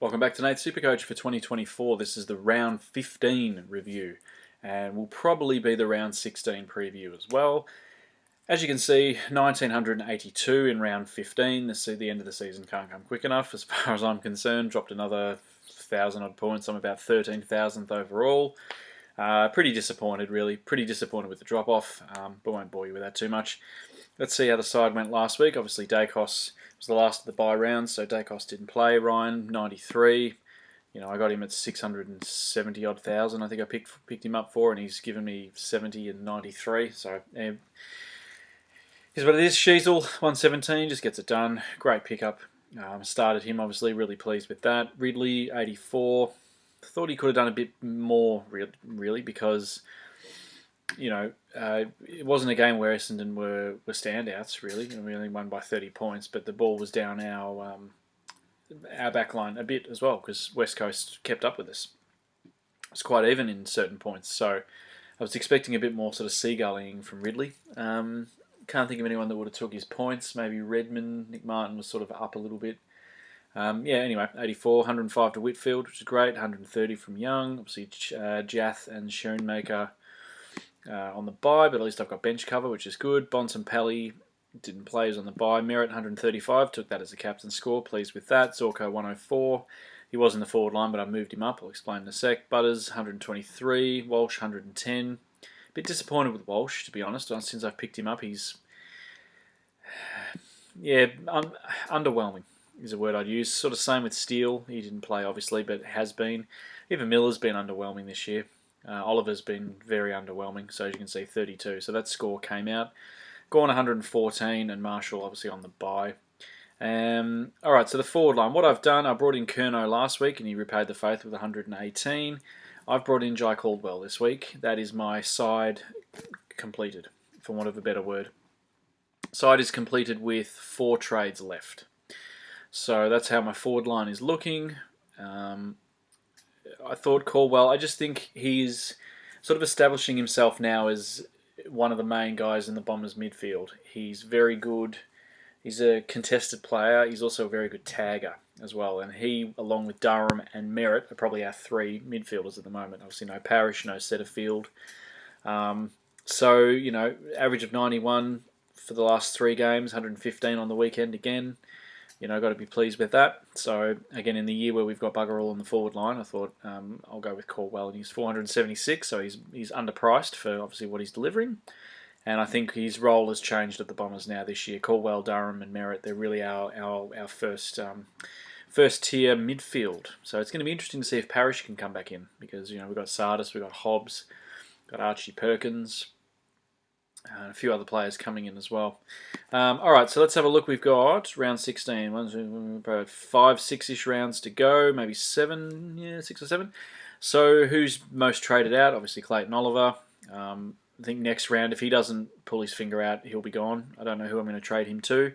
Welcome back to Nate's SuperCoach for 2024. This is the round 15 review and will probably be the round 16 preview as well. As you can see, 1982 in round 15. The end of the season can't come quick enough as far as I'm concerned. Dropped another 1,000 odd points. I'm about 13,000th overall. Pretty disappointed, really. Pretty disappointed with the drop-off, but won't bore you with that too much. Let's see how the side went last week. Obviously, Dacos was the last of the bye rounds, so Dacos didn't play. Ryan, 93. I got him at 670 odd thousand. I think I picked him up for, and he's given me 70 and 93. So, here's what it is. Sheasel, 117, just gets it done. Great pickup. Started him, obviously, really pleased with that. Ridley, 84. Thought he could have done a bit more, really, because it wasn't a game where Essendon were standouts, really. We only won by 30 points, but the ball was down our back line a bit as well, because West Coast kept up with us. It's quite even in certain points, so I was expecting a bit more sort of seagulling from Ridley. Can't think of anyone that would have took his points. Maybe Redmond. Nick Martin was sort of up a little bit. Anyway, 84, 105 to Whitfield, which is great. 130 from Young. Obviously, Jath and Schoenmaker on the bye, but at least I've got bench cover, which is good. Bontempelli didn't play, he's on the bye. Merritt, 135, took that as a captain score, pleased with that. Zorko, 104. He was in the forward line, but I moved him up. I'll explain in a sec. Butters, 123. Walsh, 110. A bit disappointed with Walsh, to be honest. Since I've picked him up, he's underwhelming is a word I'd use. Sort of same with Steele. He didn't play, obviously, but has been. Even Miller's been underwhelming this year. Oliver's been very underwhelming, so as you can see, 32. So that score came out. Gawn 114, and Marshall obviously on the bye. Alright, so the forward line. What I've done, I brought in Curnow last week, and he repaid the faith with 118. I've brought in Jai Caldwell this week. That is my side completed, for want of a better word. Side is completed with 4 trades left. So that's how my forward line is looking. I thought Caldwell, I just think he's sort of establishing himself now as one of the main guys in the Bombers midfield. He's very good. He's a contested player. He's also a very good tagger as well. And he, along with Durham and Merritt, are probably our 3 midfielders at the moment. Obviously no Parrish, no Setterfield. Average of 91 for the last 3 games, 115 on the weekend again. Got to be pleased with that. So, again, in the year where we've got bugger all on the forward line, I thought I'll go with Caldwell. And he's 476, so he's underpriced for, obviously, what he's delivering. And I think his role has changed at the Bombers now this year. Caldwell, Durham and Merritt, they're really our first tier midfield. So it's going to be interesting to see if Parrish can come back in. Because, we've got Sardis, we've got Hobbs, we've got Archie Perkins, and a few other players coming in as well. Alright, so let's have a look. We've got round 16. 5, 6-ish rounds to go. Maybe 7, 6 or 7. So who's most traded out? Obviously Clayton Oliver. I think next round, if he doesn't pull his finger out, he'll be gone. I don't know who I'm going to trade him to,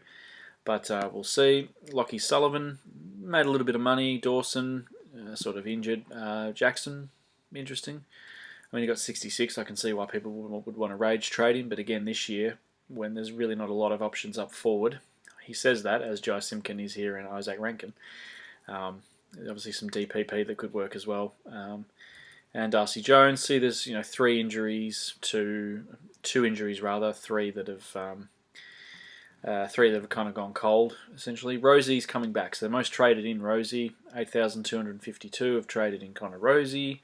but we'll see. Lockie Sullivan made a little bit of money. Dawson, sort of injured. Jackson, interesting. I mean, he got 66. I can see why people would want to rage trade him. But again, this year, when there's really not a lot of options up forward, he says that, as Jai Simpkin is here and Isaac Rankin. Obviously some DPP that could work as well. And Darcy Jones. See, there's 3 injuries to 2 injuries rather, 3 that have 3 that have kind of gone cold essentially. Rosie's coming back, so the most traded in Rosie, 8,252 have traded in Connor Rosie.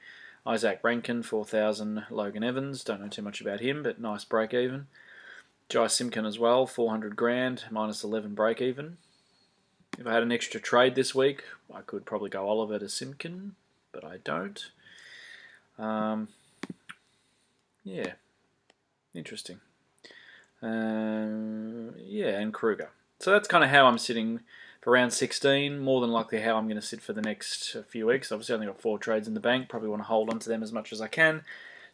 Isaac Rankin, 4,000. Logan Evans, don't know too much about him, but nice break even. Jai Simpkin as well, 400 grand, minus 11 break even. If I had an extra trade this week, I could probably go Oliver to Simpkin, but I don't. Interesting. And Kruger. So that's kind of how I'm sitting for round 16, more than likely how I'm going to sit for the next few weeks. Obviously, I've only got 4 trades in the bank. Probably want to hold on to them as much as I can.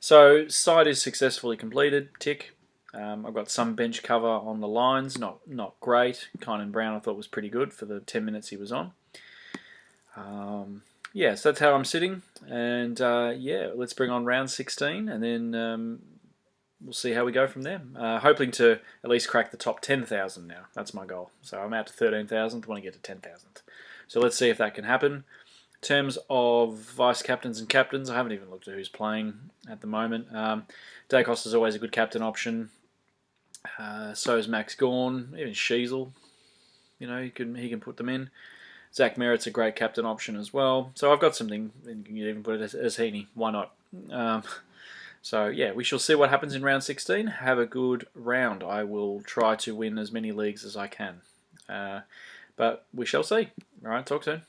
So, side is successfully completed. Tick. I've got some bench cover on the lines. Not great. Kynan Brown I thought was pretty good for the 10 minutes he was on. So that's how I'm sitting. And, let's bring on round 16. And then we'll see how we go from there. Hoping to at least crack the top 10,000 now. That's my goal. So I'm out to 13,000th. Want to get to 10,000th. So let's see if that can happen. terms of vice captains and captains, I haven't even looked at who's playing at the moment. Dacos is always a good captain option. So is Max Gawn, even Sheasel. You know, he can put them in. Zach Merritt's a great captain option as well. So I've got something, and you can even put it as Heaney. Why not? So yeah, we shall see what happens in round 16. Have a good round. I will try to win as many leagues as I can. But we shall see. All right, talk soon.